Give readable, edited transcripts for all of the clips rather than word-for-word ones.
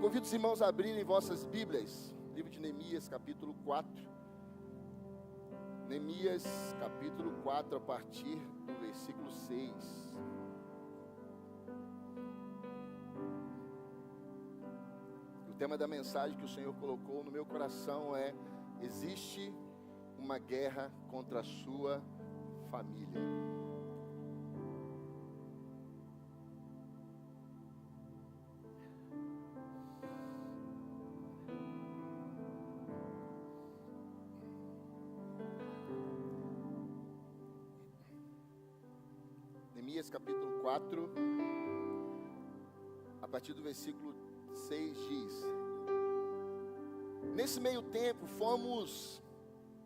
Convido os irmãos a abrirem vossas Bíblias, livro de Neemias, capítulo 4. Neemias, capítulo 4, a partir do versículo 6. O tema da mensagem que o Senhor colocou no meu coração é: existe uma guerra contra a sua família. Neemias capítulo 4, a partir do versículo 6 diz: nesse meio tempo fomos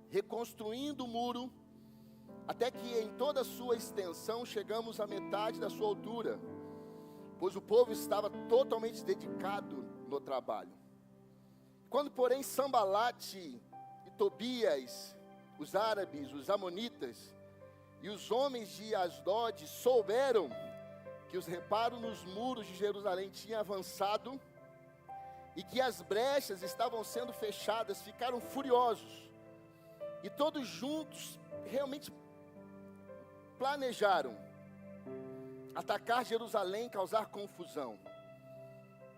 reconstruindo o muro, até que em toda a sua extensão chegamos à metade da sua altura, pois o povo estava totalmente dedicado no trabalho. Quando, porém, Sambalate e Tobias, os árabes, os amonitas e os homens de Asdod souberam que os reparos nos muros de Jerusalém tinham avançado e que as brechas estavam sendo fechadas, ficaram furiosos. E todos juntos realmente planejaram atacar Jerusalém, causar confusão.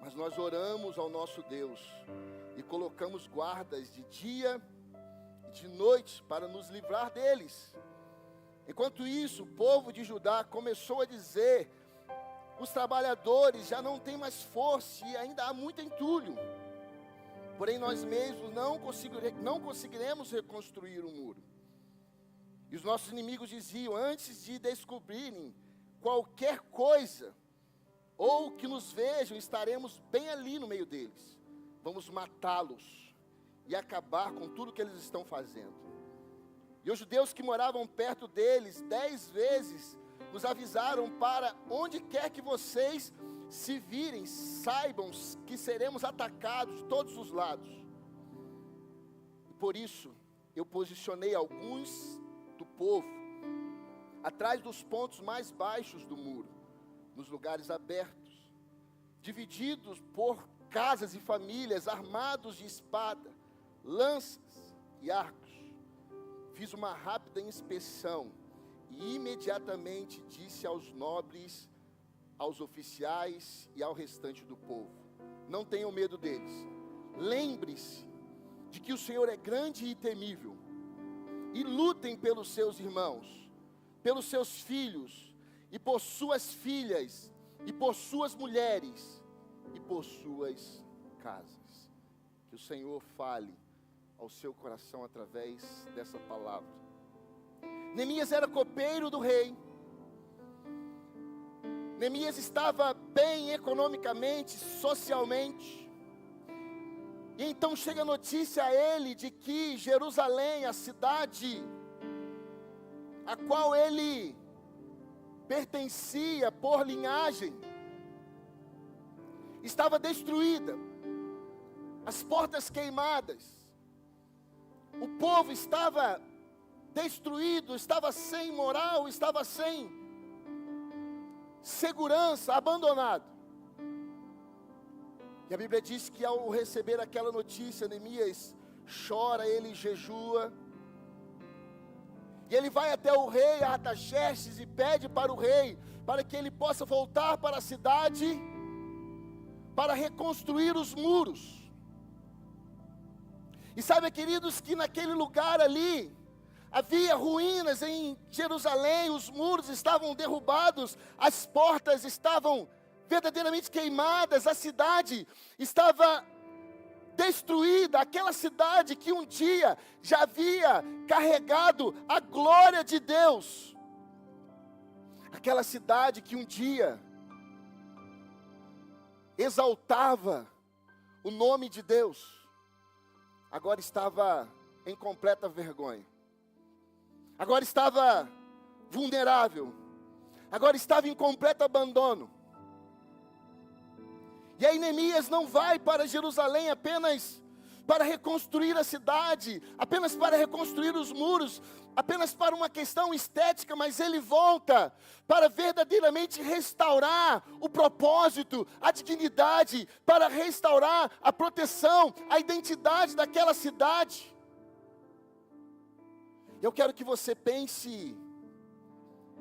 Mas nós oramos ao nosso Deus e colocamos guardas de dia e de noite para nos livrar deles. Enquanto isso, o povo de Judá começou a dizer: os trabalhadores já não têm mais força e ainda há muito entulho. Porém, nós mesmos não conseguiremos reconstruir o muro. E os nossos inimigos diziam: antes de descobrirem qualquer coisa, ou que nos vejam, estaremos bem ali no meio deles. Vamos matá-los e acabar com tudo que eles estão fazendo. E os judeus que moravam perto deles 10 vezes nos avisaram: para onde quer que vocês se virem, saibam que seremos atacados de todos os lados. E por isso eu posicionei alguns do povo atrás dos pontos mais baixos do muro, nos lugares abertos, divididos por casas e famílias, armados de espada, lanças e arcos. Fiz uma rápida inspeção e imediatamente disse aos nobres, aos oficiais e ao restante do povo: não tenham medo deles. Lembre-se de que o Senhor é grande e temível. E lutem pelos seus irmãos, pelos seus filhos, e por suas filhas, e por suas mulheres, e por suas casas. Que o Senhor fale ao seu coração através dessa palavra. Neemias era copeiro do rei. Neemias estava bem economicamente, socialmente. E então chega a notícia a ele de que Jerusalém, a cidade a qual ele pertencia por linhagem, estava destruída, as portas queimadas. O povo estava destruído, estava sem moral, estava sem segurança, abandonado. E a Bíblia diz que ao receber aquela notícia, Neemias chora, ele jejua. E ele vai até o rei Artaxerxes e pede para o rei, para que ele possa voltar para a cidade, para reconstruir os muros. E sabe, queridos, que naquele lugar ali, havia ruínas em Jerusalém, os muros estavam derrubados, as portas estavam verdadeiramente queimadas, a cidade estava destruída, aquela cidade que um dia já havia carregado a glória de Deus, aquela cidade que um dia exaltava o nome de Deus, agora estava em completa vergonha, agora estava vulnerável, agora estava em completo abandono. E aí Neemias não vai para Jerusalém apenas para reconstruir a cidade, apenas para reconstruir os muros, apenas para uma questão estética, mas ele volta para verdadeiramente restaurar o propósito, a dignidade, para restaurar a proteção, a identidade daquela cidade. Eu quero que você pense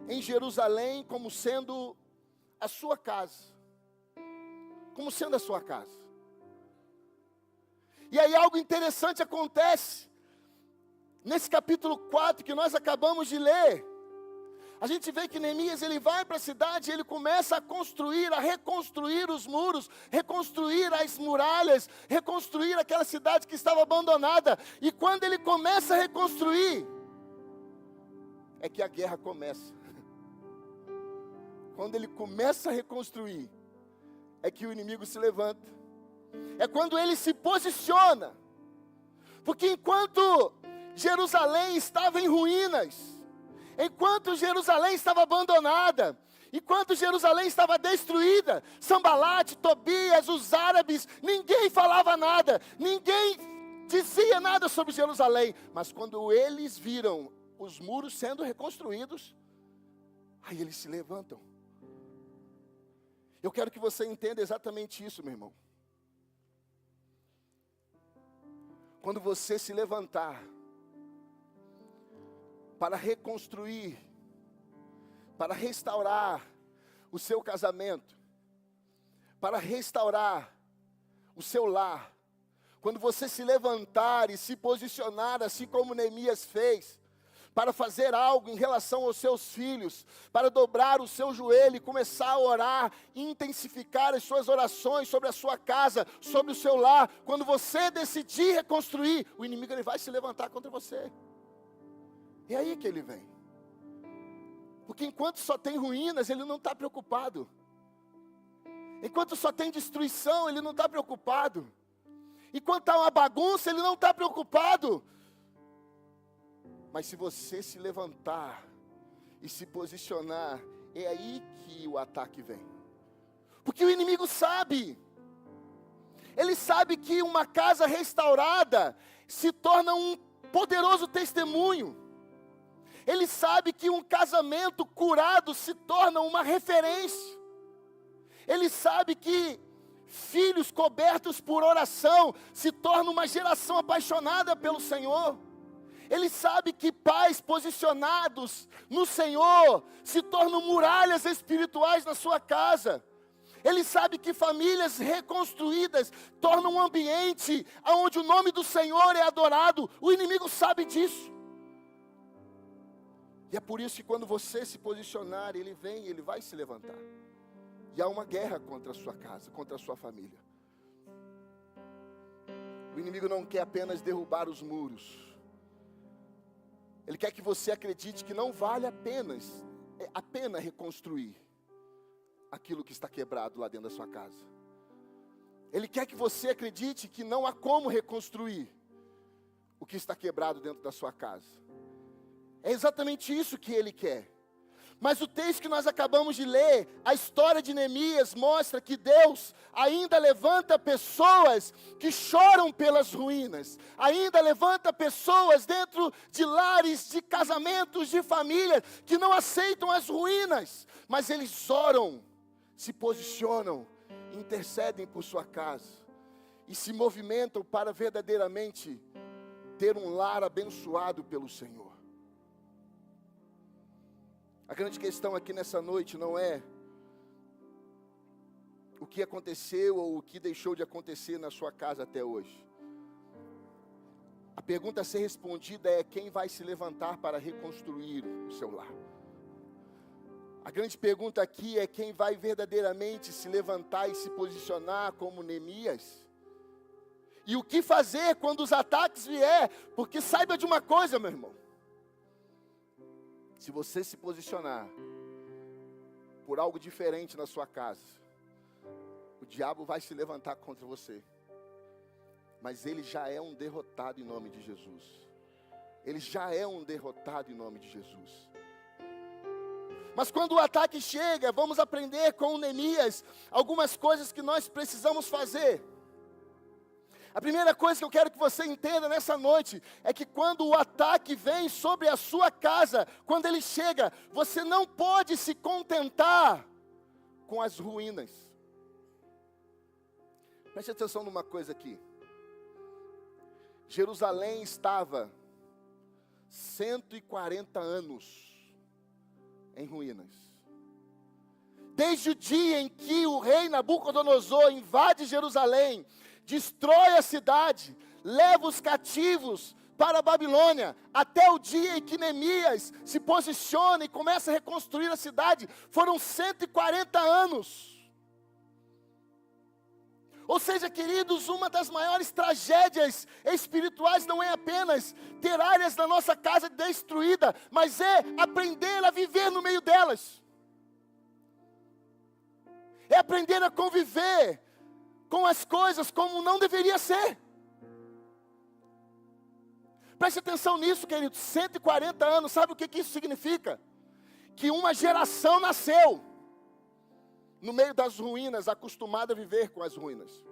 em Jerusalém como sendo a sua casa, como sendo a sua casa. E aí algo interessante acontece, nesse capítulo 4 que nós acabamos de ler. A gente vê que Neemias, ele vai para a cidade, ele começa a construir, a reconstruir os muros, reconstruir as muralhas, reconstruir aquela cidade que estava abandonada. E quando ele começa a reconstruir, é que a guerra começa. Quando ele começa a reconstruir, é que o inimigo se levanta. É quando ele se posiciona. Porque enquanto Jerusalém estava em ruínas, enquanto Jerusalém estava abandonada, enquanto Jerusalém estava destruída, Sambalate, Tobias, os árabes, ninguém falava nada, ninguém dizia nada sobre Jerusalém. Mas quando eles viram os muros sendo reconstruídos, aí eles se levantam. Eu quero que você entenda exatamente isso, meu irmão. Quando você se levantar para reconstruir, para restaurar o seu casamento, para restaurar o seu lar, quando você se levantar e se posicionar, assim como Neemias fez, para fazer algo em relação aos seus filhos, para dobrar o seu joelho e começar a orar, intensificar as suas orações sobre a sua casa, sobre o seu lar. Quando você decidir reconstruir, o inimigo ele vai se levantar contra você. É aí que ele vem. Porque enquanto só tem ruínas, ele não está preocupado. Enquanto só tem destruição, ele não está preocupado. Enquanto há uma bagunça, ele não está preocupado. Mas se você se levantar e se posicionar, é aí que o ataque vem. Porque o inimigo sabe. Ele sabe que uma casa restaurada se torna um poderoso testemunho. Ele sabe que um casamento curado se torna uma referência. Ele sabe que filhos cobertos por oração se tornam uma geração apaixonada pelo Senhor. Ele sabe que pais posicionados no Senhor se tornam muralhas espirituais na sua casa. Ele sabe que famílias reconstruídas tornam um ambiente onde o nome do Senhor é adorado. O inimigo sabe disso. E é por isso que quando você se posicionar, ele vem, ele vai se levantar. E há uma guerra contra a sua casa, contra a sua família. O inimigo não quer apenas derrubar os muros. Ele quer que você acredite que não vale a pena reconstruir aquilo que está quebrado lá dentro da sua casa. Ele quer que você acredite que não há como reconstruir o que está quebrado dentro da sua casa. É exatamente isso que ele quer. Mas o texto que nós acabamos de ler, a história de Neemias mostra que Deus ainda levanta pessoas que choram pelas ruínas. Ainda levanta pessoas dentro de lares, de casamentos, de famílias, que não aceitam as ruínas. Mas eles oram, se posicionam, intercedem por sua casa. E se movimentam para verdadeiramente ter um lar abençoado pelo Senhor. A grande questão aqui nessa noite não é o que aconteceu ou o que deixou de acontecer na sua casa até hoje. A pergunta a ser respondida é: quem vai se levantar para reconstruir o seu lar? A grande pergunta aqui é: quem vai verdadeiramente se levantar e se posicionar como Neemias? E o que fazer quando os ataques vier? Porque saiba de uma coisa, meu irmão. Se você se posicionar por algo diferente na sua casa, o diabo vai se levantar contra você. Mas ele já é um derrotado em nome de Jesus. Ele já é um derrotado em nome de Jesus. Mas quando o ataque chega, vamos aprender com Neemias algumas coisas que nós precisamos fazer. A primeira coisa que eu quero que você entenda nessa noite é que quando o ataque vem sobre a sua casa, quando ele chega, você não pode se contentar com as ruínas. Preste atenção numa coisa aqui. Jerusalém estava 140 anos em ruínas. Desde o dia em que o rei Nabucodonosor invade Jerusalém, destrói a cidade, leva os cativos para a Babilônia, até o dia em que Neemias se posiciona e começa a reconstruir a cidade, foram 140 anos. Ou seja, queridos, uma das maiores tragédias espirituais não é apenas ter áreas da nossa casa destruída, mas é aprender a viver no meio delas. É aprender a conviver com as coisas como não deveria ser. Preste atenção nisso, querido. 140 anos, sabe o que isso significa? Que uma geração nasceu no meio das ruínas, acostumada a viver com as ruínas.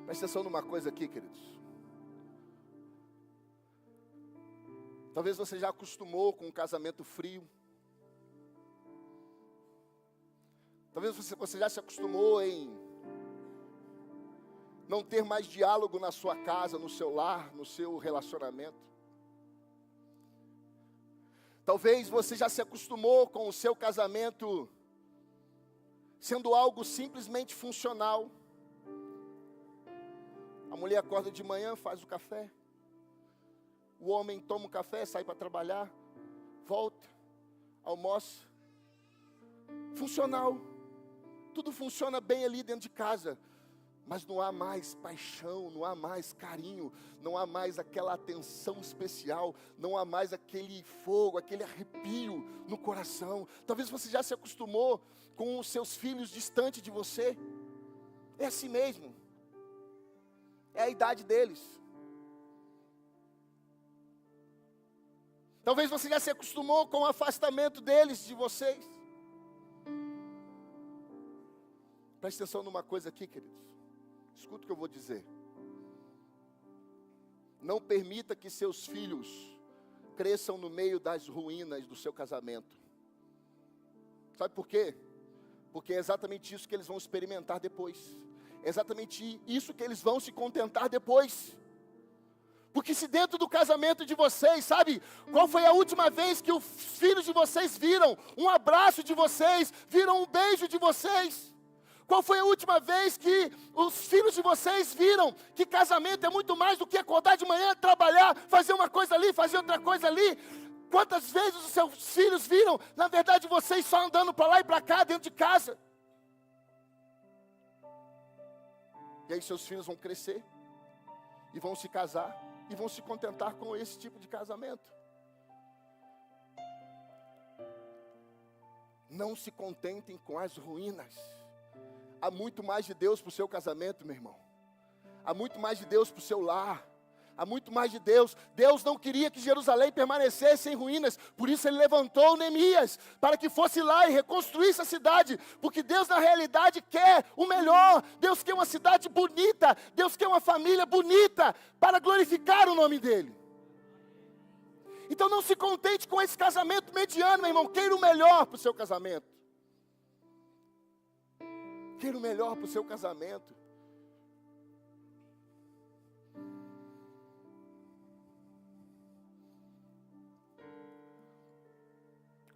Preste atenção numa coisa aqui, queridos. Talvez você já acostumou com um casamento frio. Talvez você já se acostumou em não ter mais diálogo na sua casa, no seu lar, no seu relacionamento. Talvez você já se acostumou com o seu casamento sendo algo simplesmente funcional. A mulher acorda de manhã, faz o café. O homem toma o café, sai para trabalhar, volta, almoça. Funcional. Tudo funciona bem ali dentro de casa, mas não há mais paixão, não há mais carinho, não há mais aquela atenção especial, não há mais aquele fogo, aquele arrepio no coração. Talvez você já se acostumou com os seus filhos distante de você. É assim mesmo. É a idade deles. Talvez você já se acostumou com o afastamento deles de vocês. Preste atenção numa coisa aqui, queridos. Escuta o que eu vou dizer. Não permita que seus filhos cresçam no meio das ruínas do seu casamento. Sabe por quê? Porque é exatamente isso que eles vão experimentar depois. É exatamente isso que eles vão se contentar depois. Porque se dentro do casamento de vocês, sabe, qual foi a última vez que os filhos de vocês viram um abraço de vocês, viram um beijo de vocês? Qual foi a última vez que os filhos de vocês viram que casamento é muito mais do que acordar de manhã, trabalhar, fazer uma coisa ali, fazer outra coisa ali? Quantas vezes os seus filhos viram, na verdade, vocês só andando para lá e para cá dentro de casa? E aí seus filhos vão crescer, e vão se casar, e vão se contentar com esse tipo de casamento. Não se contentem com as ruínas. Há muito mais de Deus para o seu casamento, meu irmão. Há muito mais de Deus para o seu lar. Há muito mais de Deus. Deus não queria que Jerusalém permanecesse em ruínas. Por isso Ele levantou Neemias, para que fosse lá e reconstruísse a cidade. Porque Deus na realidade quer o melhor. Deus quer uma cidade bonita. Deus quer uma família bonita, para glorificar o nome dEle. Então não se contente com esse casamento mediano, meu irmão. Queira o melhor para o seu casamento. Queira o melhor para o seu casamento.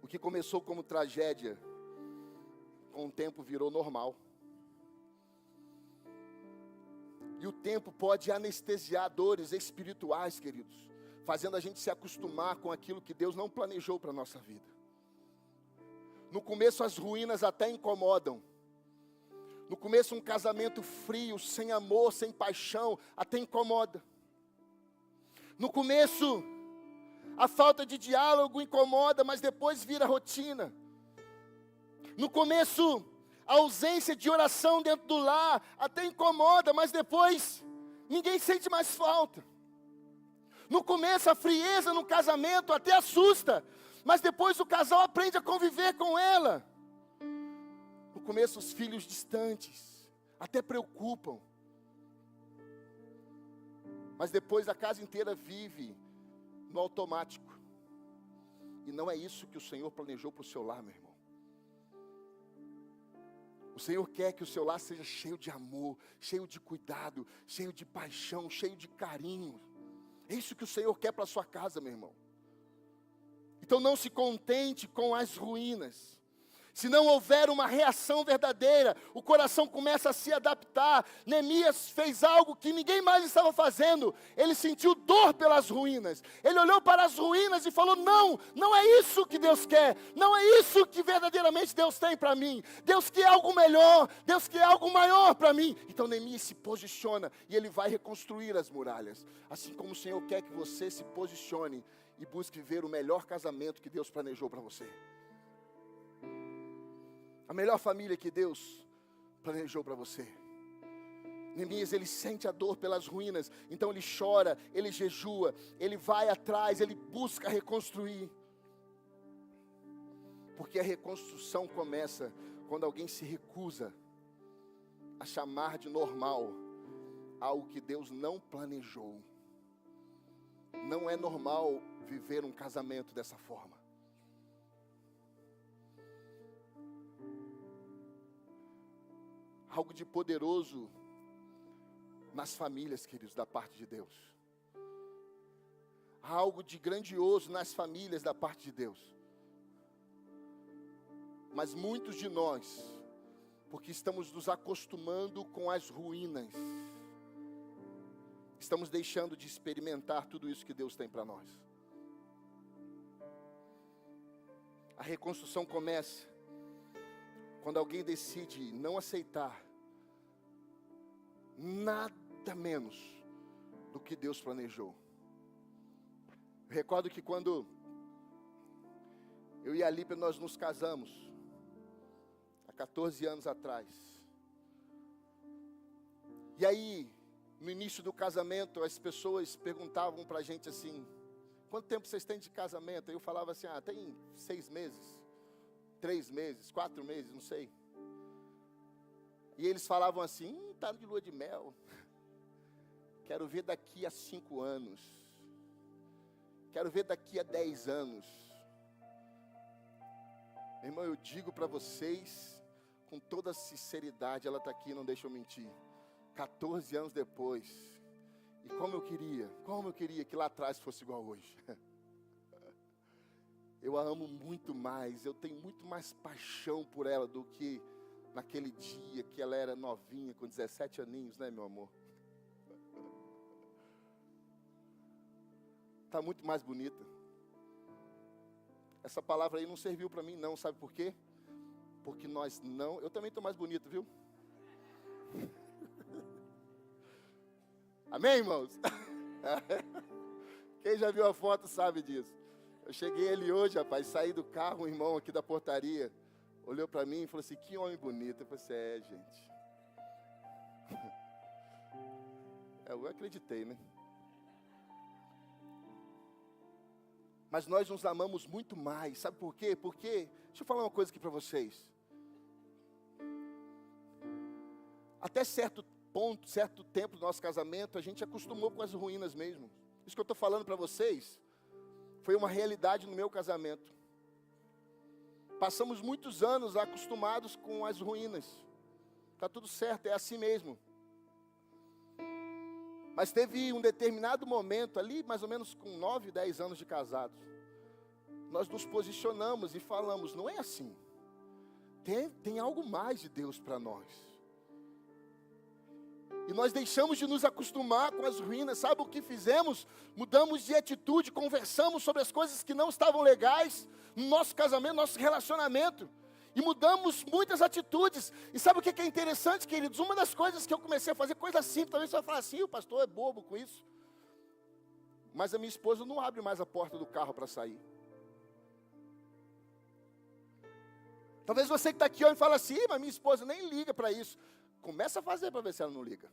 O que começou como tragédia, com o tempo virou normal. E o tempo pode anestesiar dores espirituais, queridos, fazendo a gente se acostumar com aquilo que Deus não planejou para a nossa vida. No começo as ruínas até incomodam. No começo um casamento frio, sem amor, sem paixão, até incomoda. No começo a falta de diálogo incomoda, mas depois vira rotina. No começo a ausência de oração dentro do lar até incomoda, mas depois ninguém sente mais falta. No começo a frieza no casamento até assusta, mas depois o casal aprende a conviver com ela. No começo os filhos distantes, até preocupam. Mas depois a casa inteira vive no automático. E não é isso que o Senhor planejou para o seu lar, meu irmão. O Senhor quer que o seu lar seja cheio de amor, cheio de cuidado, cheio de paixão, cheio de carinho. É isso que o Senhor quer para a sua casa, meu irmão. Então não se contente com as ruínas. Se não houver uma reação verdadeira, o coração começa a se adaptar. Neemias fez algo que ninguém mais estava fazendo. Ele sentiu dor pelas ruínas. Ele olhou para as ruínas e falou: não, não é isso que Deus quer. Não é isso que verdadeiramente Deus tem para mim. Deus quer algo melhor. Deus quer algo maior para mim. Então Neemias se posiciona e ele vai reconstruir as muralhas. Assim como o Senhor quer que você se posicione e busque ver o melhor casamento que Deus planejou para você. A melhor família que Deus planejou para você. Neemias, ele sente a dor pelas ruínas, então ele chora, ele jejua, ele vai atrás, ele busca reconstruir. Porque a reconstrução começa quando alguém se recusa a chamar de normal algo que Deus não planejou. Não é normal viver um casamento dessa forma. Algo de poderoso nas famílias, queridos, da parte de Deus. Há algo de grandioso nas famílias da parte de Deus. Mas muitos de nós, porque estamos nos acostumando com as ruínas, estamos deixando de experimentar tudo isso que Deus tem para nós. A reconstrução começa quando alguém decide não aceitar nada menos do que Deus planejou. Eu recordo que quando eu e a Lípia nós nos casamos, há 14 anos atrás. E aí, no início do casamento, as pessoas perguntavam para a gente assim: quanto tempo vocês têm de casamento? Aí eu falava assim: tem 6 meses. 3 meses, 4 meses, não sei. E eles falavam assim: tá de lua de mel. Quero ver daqui a 5 anos. Quero ver daqui a 10 anos. Meu irmão, eu digo para vocês, com toda sinceridade, ela está aqui, não deixa eu mentir. 14 anos depois. E como eu queria que lá atrás fosse igual hoje. Eu a amo muito mais, eu tenho muito mais paixão por ela do que naquele dia que ela era novinha, com 17 aninhos, né, meu amor? Está muito mais bonita. Essa palavra aí não serviu para mim não, sabe por quê? Porque nós não... Eu também estou mais bonito, viu? Amém, irmãos? Quem já viu a foto sabe disso. Eu cheguei ali hoje, rapaz, saí do carro, um irmão aqui da portaria, olhou para mim e falou assim: que homem bonito. Eu falei assim: gente. Eu acreditei, né? Mas nós nos amamos muito mais, sabe por quê? Porque, deixa eu falar uma coisa aqui para vocês. Até certo ponto, certo tempo do nosso casamento, a gente acostumou com as ruínas mesmo. Isso que eu estou falando para vocês foi uma realidade no meu casamento. Passamos muitos anos acostumados com as ruínas. Está tudo certo, é assim mesmo. Mas teve um determinado momento ali, mais ou menos com 9, 10 anos de casados, nós nos posicionamos e falamos: não é assim. Tem algo mais de Deus para nós. E nós deixamos de nos acostumar com as ruínas. Sabe o que fizemos? Mudamos de atitude, conversamos sobre as coisas que não estavam legais no nosso casamento, no nosso relacionamento. E mudamos muitas atitudes. E sabe o que é interessante, queridos? Uma das coisas que eu comecei a fazer, coisa simples, talvez você vai falar assim: o pastor é bobo com isso. Mas a minha esposa não abre mais a porta do carro para sair. Talvez você que está aqui e fala assim: mas minha esposa nem liga para isso. Começa a fazer para ver se ela não liga.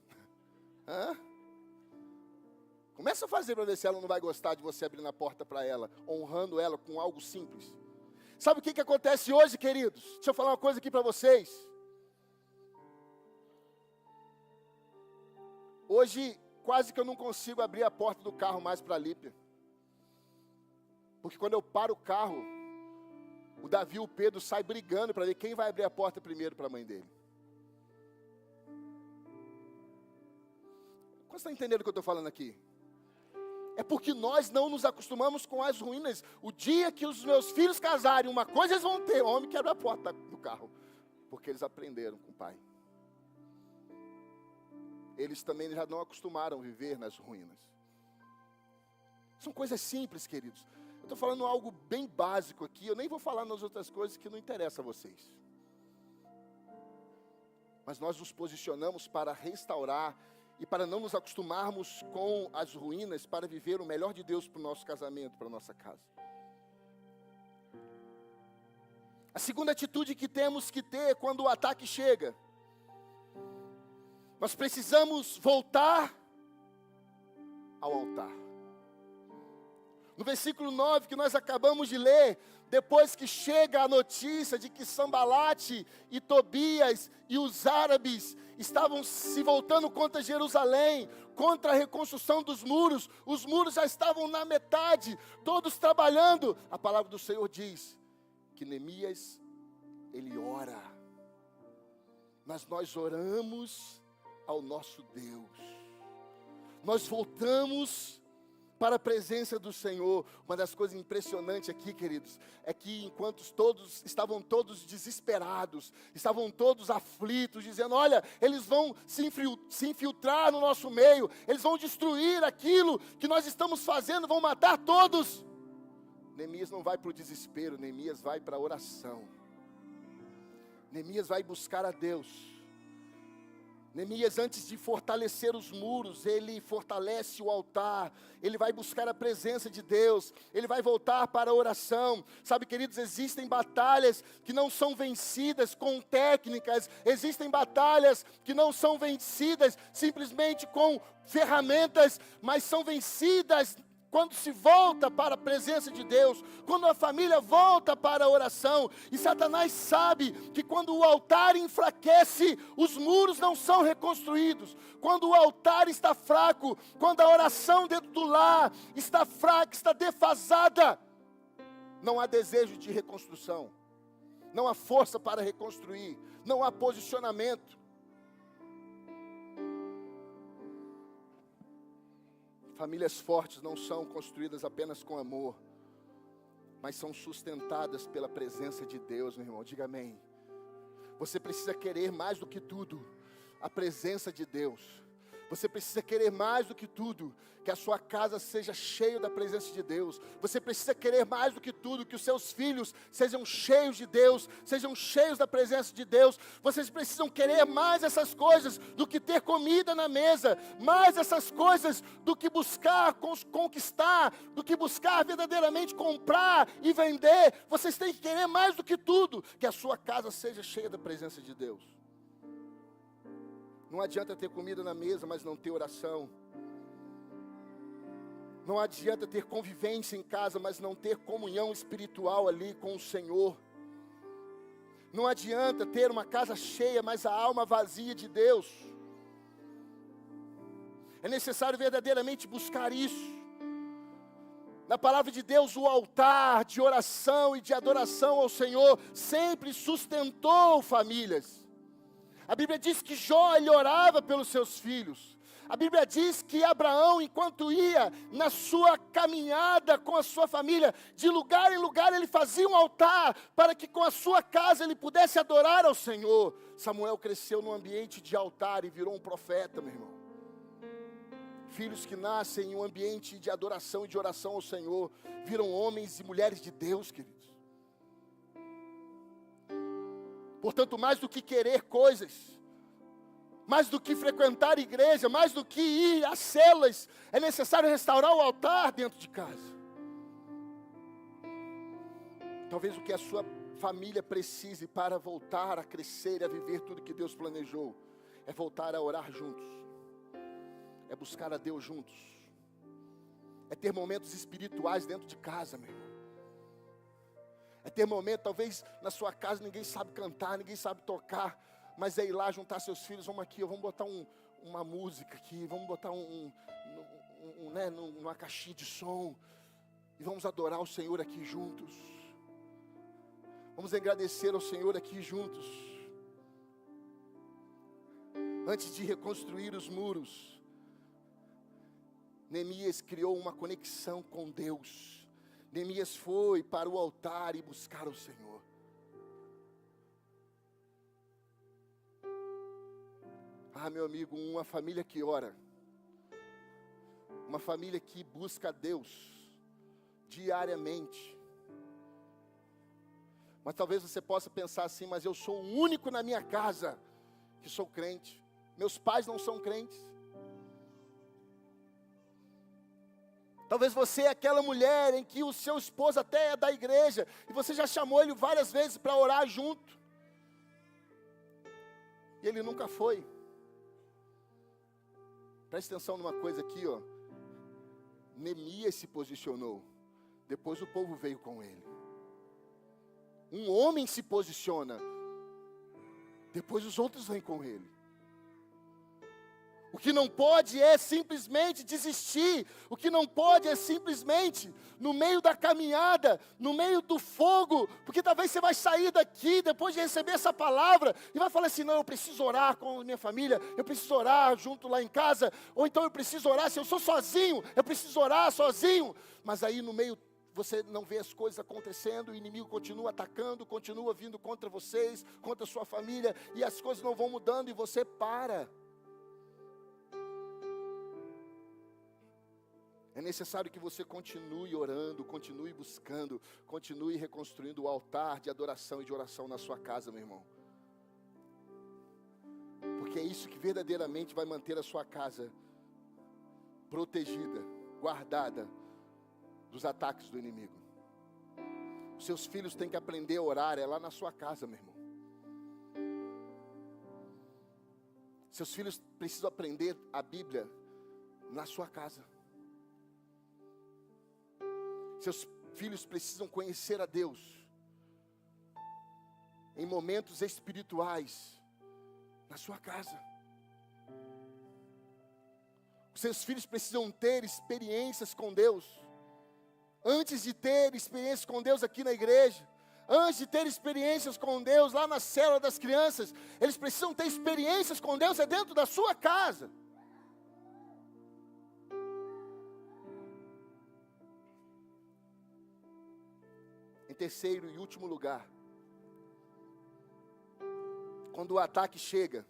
Começa a fazer para ver se ela não vai gostar de você abrindo a porta para ela, honrando ela com algo simples. Sabe o que acontece hoje, queridos? Deixa eu falar uma coisa aqui para vocês. Hoje, quase que eu não consigo abrir a porta do carro mais para a Lípia. Porque quando eu paro o carro, o Davi e o Pedro saem brigando para ver quem vai abrir a porta primeiro para a mãe dele. Você está entendendo o que eu estou falando aqui? É porque nós não nos acostumamos com as ruínas. O dia que os meus filhos casarem, uma coisa eles vão ter: homem que abre a porta do carro. Porque eles aprenderam com o pai. Eles também já não acostumaram a viver nas ruínas. São coisas simples, queridos. Eu estou falando algo bem básico aqui. Eu nem vou falar nas outras coisas que não interessam a vocês. Mas nós nos posicionamos para restaurar e para não nos acostumarmos com as ruínas, para viver o melhor de Deus para o nosso casamento, para a nossa casa. A segunda atitude que temos que ter quando o ataque chega: nós precisamos voltar ao altar. No versículo 9 que nós acabamos de ler, depois que chega a notícia de que Sambalate e Tobias e os árabes estavam se voltando contra Jerusalém, contra a reconstrução dos muros, os muros já estavam na metade, todos trabalhando, a palavra do Senhor diz que Neemias, ele ora, mas nós oramos ao nosso Deus, nós voltamos para a presença do Senhor. Uma das coisas impressionantes aqui, queridos, é que enquanto estavam todos desesperados, estavam todos aflitos, dizendo: olha, eles vão se infiltrar no nosso meio, eles vão destruir aquilo que nós estamos fazendo, vão matar todos. Neemias não vai para o desespero, Neemias vai para a oração. Neemias vai buscar a Deus. Neemias, antes de fortalecer os muros, ele fortalece o altar, ele vai buscar a presença de Deus, ele vai voltar para a oração. Sabe, queridos, existem batalhas que não são vencidas com técnicas, existem batalhas que não são vencidas simplesmente com ferramentas, mas são vencidas quando se volta para a presença de Deus, quando a família volta para a oração. E Satanás sabe que quando o altar enfraquece, os muros não são reconstruídos. Quando o altar está fraco, quando a oração dentro do lar está fraca, está defasada, não há desejo de reconstrução, não há força para reconstruir, não há posicionamento. Famílias fortes não são construídas apenas com amor, mas são sustentadas pela presença de Deus, meu irmão. Diga amém. Você precisa querer mais do que tudo a presença de Deus. Você precisa querer mais do que tudo que a sua casa seja cheia da presença de Deus. Você precisa querer mais do que tudo que os seus filhos sejam cheios de Deus, sejam cheios da presença de Deus. Vocês precisam querer mais essas coisas do que ter comida na mesa, mais essas coisas do que buscar conquistar, do que buscar verdadeiramente comprar e vender. Vocês têm que querer mais do que tudo que a sua casa seja cheia da presença de Deus. Não adianta ter comida na mesa, mas não ter oração. Não adianta ter convivência em casa, mas não ter comunhão espiritual ali com o Senhor. Não adianta ter uma casa cheia, mas a alma vazia de Deus. É necessário verdadeiramente buscar isso. Na palavra de Deus, o altar de oração e de adoração ao Senhor sempre sustentou famílias. A Bíblia diz que Jó, ele orava pelos seus filhos. A Bíblia diz que Abraão, enquanto ia na sua caminhada com a sua família, de lugar em lugar ele fazia um altar, para que com a sua casa ele pudesse adorar ao Senhor. Samuel cresceu num ambiente de altar e virou um profeta, meu irmão. Filhos que nascem em um ambiente de adoração e de oração ao Senhor, viram homens e mulheres de Deus, queridos. Portanto, mais do que querer coisas, mais do que frequentar a igreja, mais do que ir às celas, é necessário restaurar o altar dentro de casa. Talvez o que a sua família precise para voltar a crescer e a viver tudo que Deus planejou, é voltar a orar juntos, é buscar a Deus juntos, é ter momentos espirituais dentro de casa, meu irmão. É ter momento, talvez na sua casa ninguém sabe cantar, ninguém sabe tocar, mas é ir lá juntar seus filhos, vamos aqui, vamos botar uma música aqui, vamos botar numa caixinha de som, e vamos adorar o Senhor aqui juntos. Vamos agradecer ao Senhor aqui juntos. Antes de reconstruir os muros, Neemias criou uma conexão com Deus. Neemias foi para o altar e buscar o Senhor. Ah, meu amigo, uma família que ora, uma família que busca a Deus diariamente. Mas talvez você possa pensar assim, mas eu sou o único na minha casa que sou crente. Meus pais não são crentes. Talvez você é aquela mulher em que o seu esposo até é da igreja, e você já chamou ele várias vezes para orar junto, e ele nunca foi. Preste atenção numa coisa aqui, ó. Neemias se posicionou, depois o povo veio com ele. Um homem se posiciona, depois os outros vêm com ele. O que não pode é simplesmente desistir. O que não pode é simplesmente, no meio da caminhada, no meio do fogo, porque talvez você vai sair daqui, depois de receber essa palavra, e vai falar assim, não, eu preciso orar com a minha família, eu preciso orar junto lá em casa, ou então eu preciso orar, se eu sou sozinho, eu preciso orar sozinho. Mas aí no meio, você não vê as coisas acontecendo, o inimigo continua atacando, continua vindo contra vocês, contra a sua família, e as coisas não vão mudando, e você para. É necessário que você continue orando, continue buscando, continue reconstruindo o altar de adoração e de oração na sua casa, meu irmão. Porque é isso que verdadeiramente vai manter a sua casa protegida, guardada dos ataques do inimigo. Os seus filhos têm que aprender a orar, é lá na sua casa, meu irmão. Seus filhos precisam aprender a Bíblia na sua casa. Seus filhos precisam conhecer a Deus em momentos espirituais na sua casa. Os seus filhos precisam ter experiências com Deus. Antes de ter experiências com Deus aqui na igreja, antes de ter experiências com Deus lá na célula das crianças, eles precisam ter experiências com Deus dentro da sua casa. Em terceiro e último lugar, quando o ataque chega,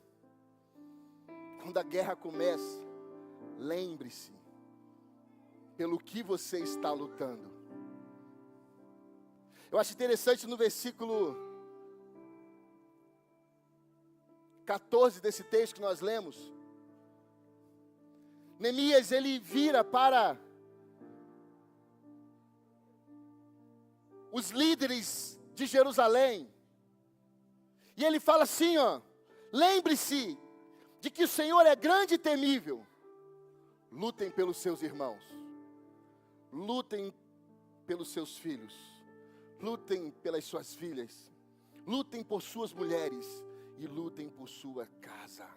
quando a guerra começa, lembre-se pelo que você está lutando. Eu acho interessante no versículo 14 desse texto que nós lemos, Neemias, ele vira para os líderes de Jerusalém, e ele fala assim, ó, lembre-se de que o Senhor é grande e temível, lutem pelos seus irmãos, lutem pelos seus filhos, lutem pelas suas filhas, lutem por suas mulheres, e lutem por sua casa.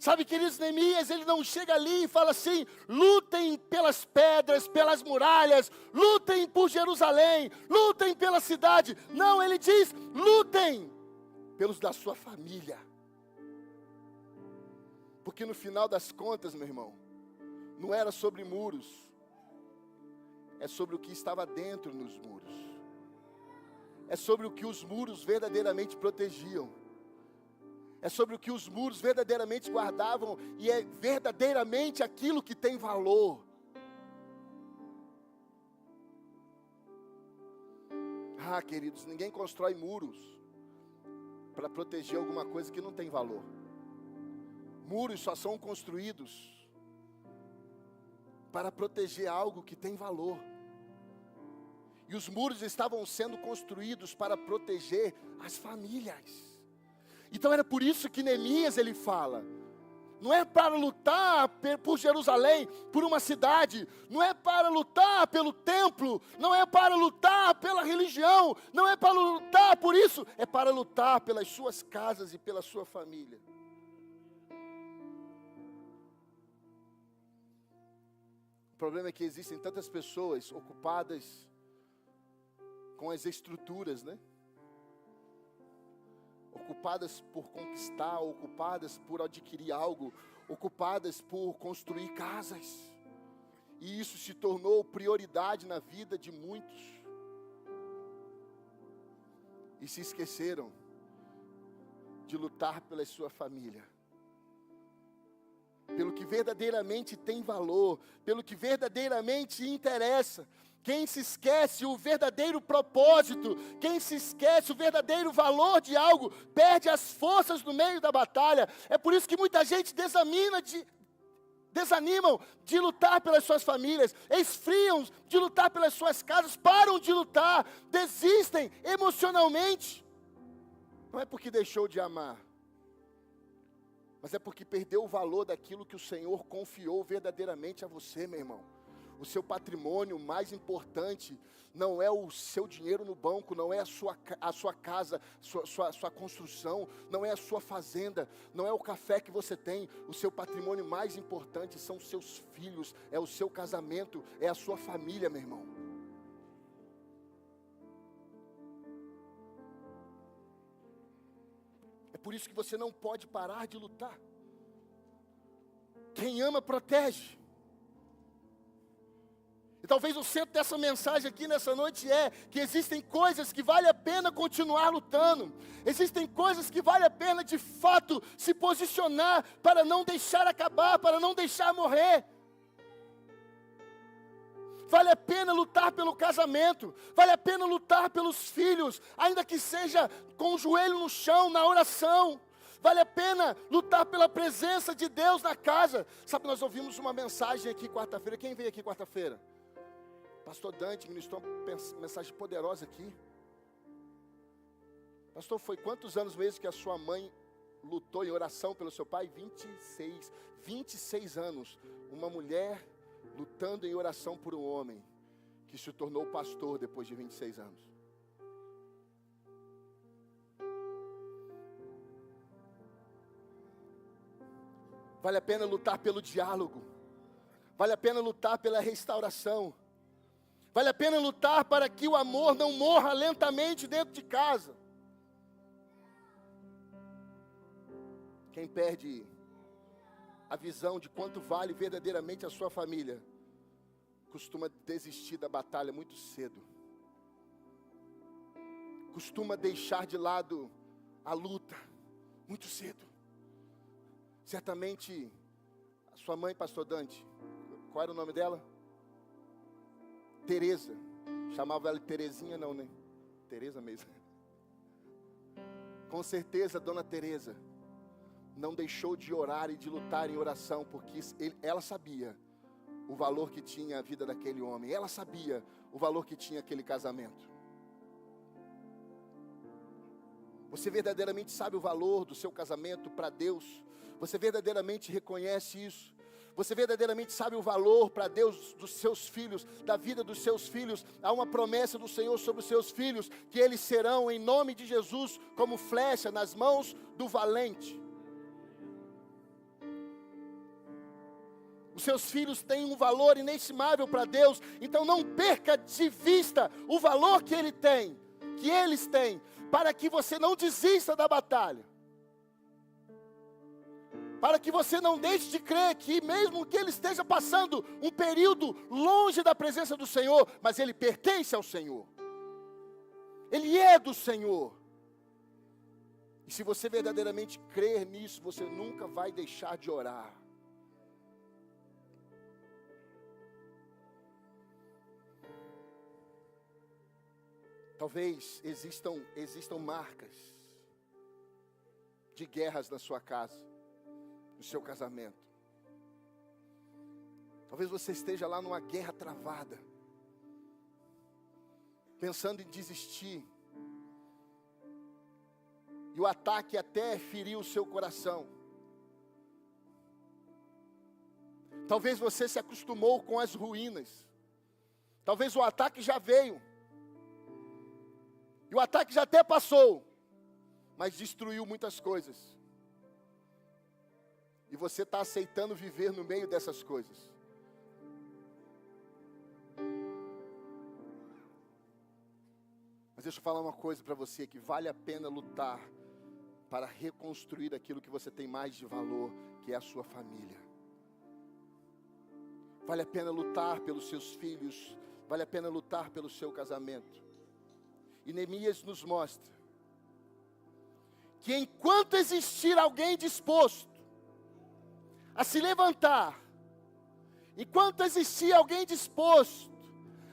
Sabe, queridos, Neemias, ele não chega ali e fala assim, lutem pelas pedras, pelas muralhas, lutem por Jerusalém, lutem pela cidade. Não, ele diz, lutem pelos da sua família. Porque no final das contas, meu irmão, não era sobre muros, é sobre o que estava dentro nos muros. É sobre o que os muros verdadeiramente protegiam. É sobre o que os muros verdadeiramente guardavam, e é verdadeiramente aquilo que tem valor. Ah, queridos, ninguém constrói muros para proteger alguma coisa que não tem valor. Muros só são construídos para proteger algo que tem valor. E os muros estavam sendo construídos para proteger as famílias. Então era por isso que Neemias ele fala, não é para lutar por Jerusalém, por uma cidade, não é para lutar pelo templo, não é para lutar pela religião, não é para lutar por isso, é para lutar pelas suas casas e pela sua família. problema é que existem tantas pessoas ocupadas com as estruturas, né? Ocupadas por conquistar, ocupadas por adquirir algo, ocupadas por construir casas. E isso se tornou prioridade na vida de muitos. E se esqueceram de lutar pela sua família. Pelo que verdadeiramente tem valor, pelo que verdadeiramente interessa. Quem se esquece o verdadeiro propósito, quem se esquece o verdadeiro valor de algo, perde as forças no meio da batalha. É por isso que muita gente desanimam de lutar pelas suas famílias, esfriam de lutar pelas suas casas, param de lutar, desistem emocionalmente. Não é porque deixou de amar, mas é porque perdeu o valor daquilo que o Senhor confiou verdadeiramente a você, meu irmão. O seu patrimônio mais importante não é o seu dinheiro no banco, não é a sua casa, sua construção, não é a sua fazenda, não é o café que você tem. O seu patrimônio mais importante são os seus filhos, é o seu casamento, é a sua família, meu irmão. É por isso que você não pode parar de lutar. Quem ama, protege. E talvez o centro dessa mensagem aqui nessa noite é que existem coisas que vale a pena continuar lutando. Existem coisas que vale a pena de fato se posicionar para não deixar acabar, para não deixar morrer. Vale a pena lutar pelo casamento, vale a pena lutar pelos filhos, ainda que seja com o joelho no chão, na oração. Vale a pena lutar pela presença de Deus na casa. Sabe, nós ouvimos uma mensagem aqui quarta-feira. Quem veio aqui quarta-feira? Pastor Dante ministrou uma mensagem poderosa aqui. Pastor, foi quantos anos mesmo que a sua mãe lutou em oração pelo seu pai? 26 anos. Uma mulher lutando em oração por um homem que se tornou pastor depois de 26 anos. Vale a pena lutar pelo diálogo. Vale a pena lutar pela restauração. Vale a pena lutar para que o amor não morra lentamente dentro de casa. Quem perde a visão de quanto vale verdadeiramente a sua família, costuma desistir da batalha muito cedo. Costuma deixar de lado a luta muito cedo. Certamente, a sua mãe, pastor Dante, qual era o nome dela? Teresa. Chamava ela de Terezinha não, né? Teresa mesmo. Com certeza, dona Teresa não deixou de orar e de lutar em oração, porque ela sabia o valor que tinha a vida daquele homem. Ela sabia o valor que tinha aquele casamento. Você verdadeiramente sabe o valor do seu casamento para Deus? Você verdadeiramente reconhece isso? Você verdadeiramente sabe o valor para Deus dos seus filhos, da vida dos seus filhos? Há uma promessa do Senhor sobre os seus filhos, que eles serão, em nome de Jesus, como flecha nas mãos do valente. Os seus filhos têm um valor inestimável para Deus, então não perca de vista o valor que eles têm, para que você não desista da batalha. Para que você não deixe de crer que mesmo que ele esteja passando um período longe da presença do Senhor, mas ele pertence ao Senhor. Ele é do Senhor. E se você verdadeiramente crer nisso, você nunca vai deixar de orar. Talvez existam marcas de guerras na sua casa, no seu casamento. Talvez você esteja lá numa guerra travada, pensando em desistir, e o ataque até feriu o seu coração. Talvez você se acostumou com as ruínas. Talvez o ataque já veio, e o ataque já até passou, mas destruiu muitas coisas. E você está aceitando viver no meio dessas coisas. deixa eu falar uma coisa para você, que vale a pena lutar para reconstruir aquilo que você tem mais de valor, que é a sua família. Vale a pena lutar pelos seus filhos, vale a pena lutar pelo seu casamento. E Neemias nos mostra que enquanto existir alguém disposto a se levantar, enquanto existir alguém disposto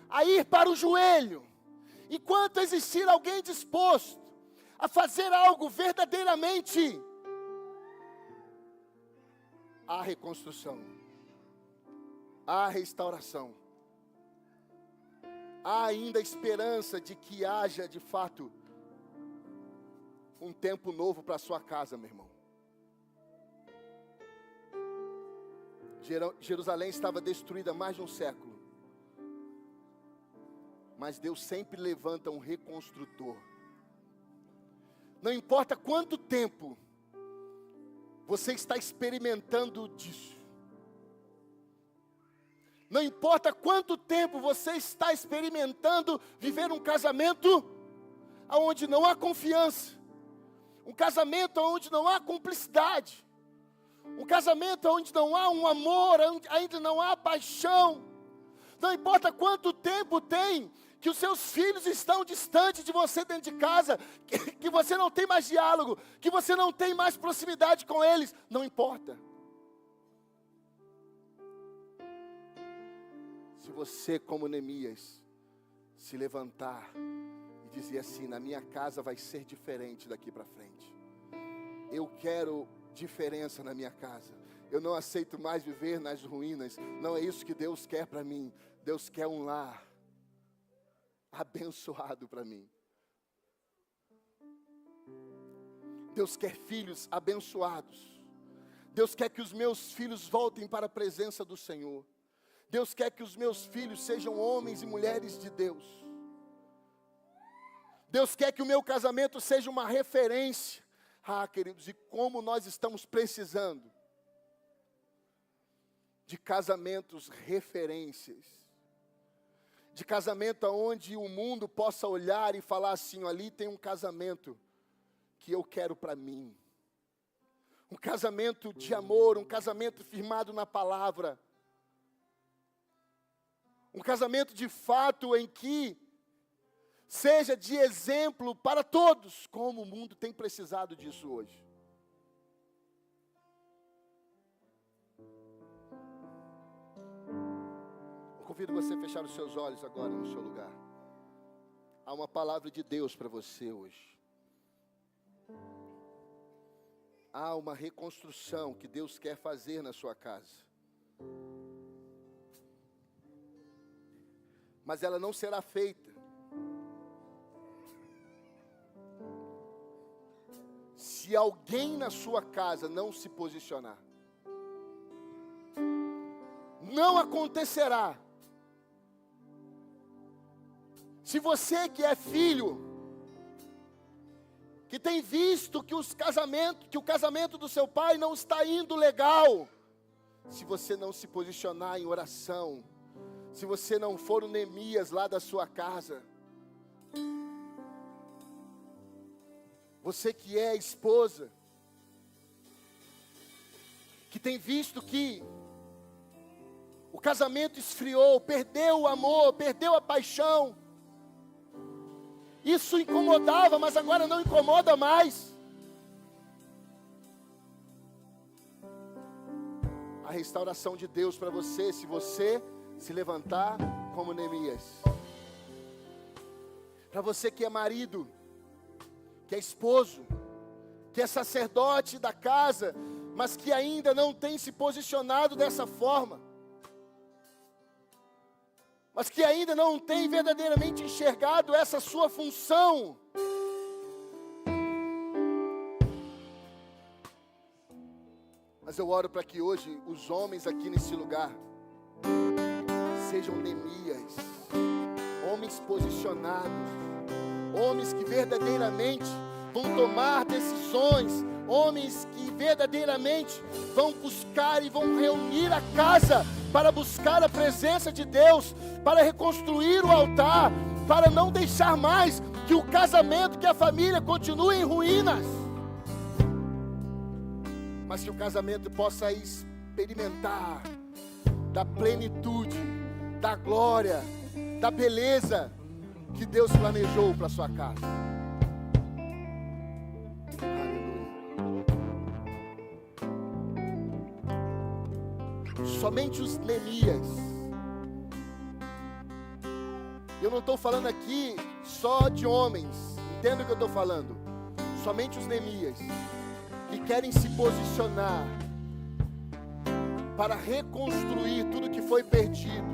a ir para o joelho, enquanto existir alguém disposto a fazer algo verdadeiramente, há reconstrução, há restauração, há ainda esperança de que haja de fato um tempo novo para a sua casa, meu irmão. Jerusalém estava destruída há mais de um século, mas Deus sempre levanta um reconstrutor. Não importa quanto tempo você está experimentando disso, não importa quanto tempo você está experimentando viver um casamento onde não há confiança, um casamento onde não há cumplicidade, um casamento onde não há um amor, onde ainda não há paixão. Não importa quanto tempo tem que os seus filhos estão distantes de você dentro de casa, que você não tem mais diálogo, que você não tem mais proximidade com eles, não importa. Se você, como Neemias, se levantar e dizer assim: na minha casa vai ser diferente daqui para frente. Eu quero diferença na minha casa. Eu não aceito mais viver nas ruínas. Não é isso que Deus quer para mim. Deus quer um lar abençoado para mim. Deus quer filhos abençoados. Deus quer que os meus filhos voltem para a presença do Senhor. Deus quer que os meus filhos sejam homens e mulheres de Deus. Deus quer que o meu casamento seja uma referência. Ah, queridos, e como nós estamos precisando de casamentos referências, de casamento onde o mundo possa olhar e falar assim: ali tem um casamento que eu quero para mim, um casamento de amor, um casamento firmado na palavra, um casamento de fato em que seja de exemplo para todos, como o mundo tem precisado disso hoje. Eu convido você a fechar os seus olhos agora no seu lugar. Há uma palavra de Deus para você hoje. Há uma reconstrução que Deus quer fazer na sua casa. Mas ela não será feita se alguém na sua casa não se posicionar. Não acontecerá. Se você que é filho, que tem visto que o casamento do seu pai não está indo legal, se você não se posicionar em oração, se você não for o Neemias lá da sua casa, você que é esposa, que tem visto que o casamento esfriou, perdeu o amor, perdeu a paixão, isso incomodava, mas agora não incomoda mais. A restauração de Deus para você, se você se levantar como Neemias. Para você que é marido, que é esposo, que é sacerdote da casa, mas que ainda não tem se posicionado dessa forma, mas que ainda não tem verdadeiramente enxergado essa sua função. Mas eu oro para que hoje os homens aqui nesse lugar sejam Neemias, homens posicionados, homens que verdadeiramente vão tomar decisões, homens que verdadeiramente vão buscar e vão reunir a casa para buscar a presença de Deus, para reconstruir o altar, para não deixar mais que o casamento, que a família continue em ruínas, mas que o casamento possa experimentar da plenitude, da glória, da beleza que Deus planejou para a sua casa. Somente os Neemias. Eu não estou falando aqui só de homens, entenda o que eu estou falando. Somente os Neemias que querem se posicionar para reconstruir tudo que foi perdido,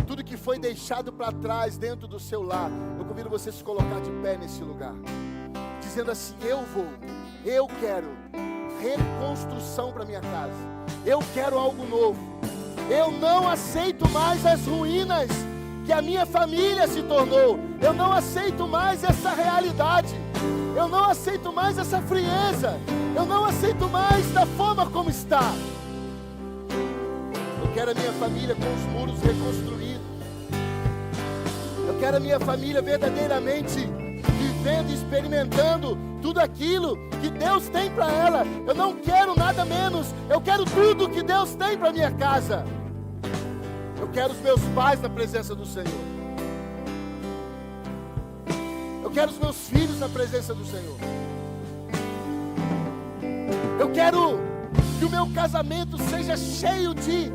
tudo que foi deixado para trás dentro do seu lar. Eu convido você a se colocar de pé nesse lugar, dizendo assim: eu quero reconstrução para minha casa, eu quero algo novo, eu não aceito mais as ruínas que a minha família se tornou, eu não aceito mais essa realidade, eu não aceito mais essa frieza, eu não aceito mais da forma como está. Eu quero a minha família com os muros reconstruídos, eu quero a minha família verdadeiramente vivendo e experimentando tudo aquilo que Deus tem para ela. Eu não quero nada menos, eu quero tudo que Deus tem para minha casa. Eu quero os meus pais na presença do Senhor, eu quero os meus filhos na presença do Senhor, eu quero que o meu casamento seja cheio de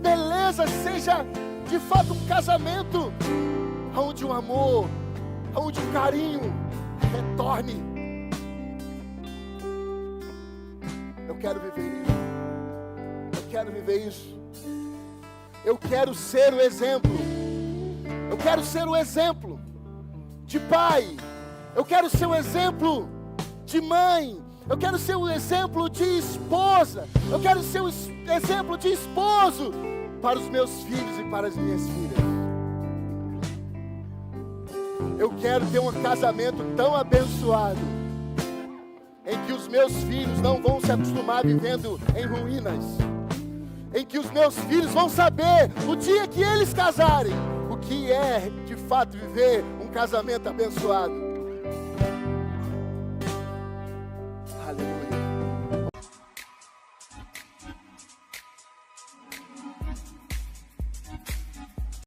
beleza, seja de fato um casamento onde o amor, onde o carinho retorne. Eu quero viver isso, eu quero viver isso. Eu quero ser o exemplo, eu quero ser o exemplo de pai, eu quero ser o exemplo de mãe, eu quero ser o exemplo de esposa, eu quero ser o exemplo de esposo para os meus filhos e para as minhas filhas. Eu quero ter um casamento tão abençoado, em que os meus filhos não vão se acostumar vivendo em ruínas, em que os meus filhos vão saber, o dia que eles casarem, o que é de fato viver um casamento abençoado.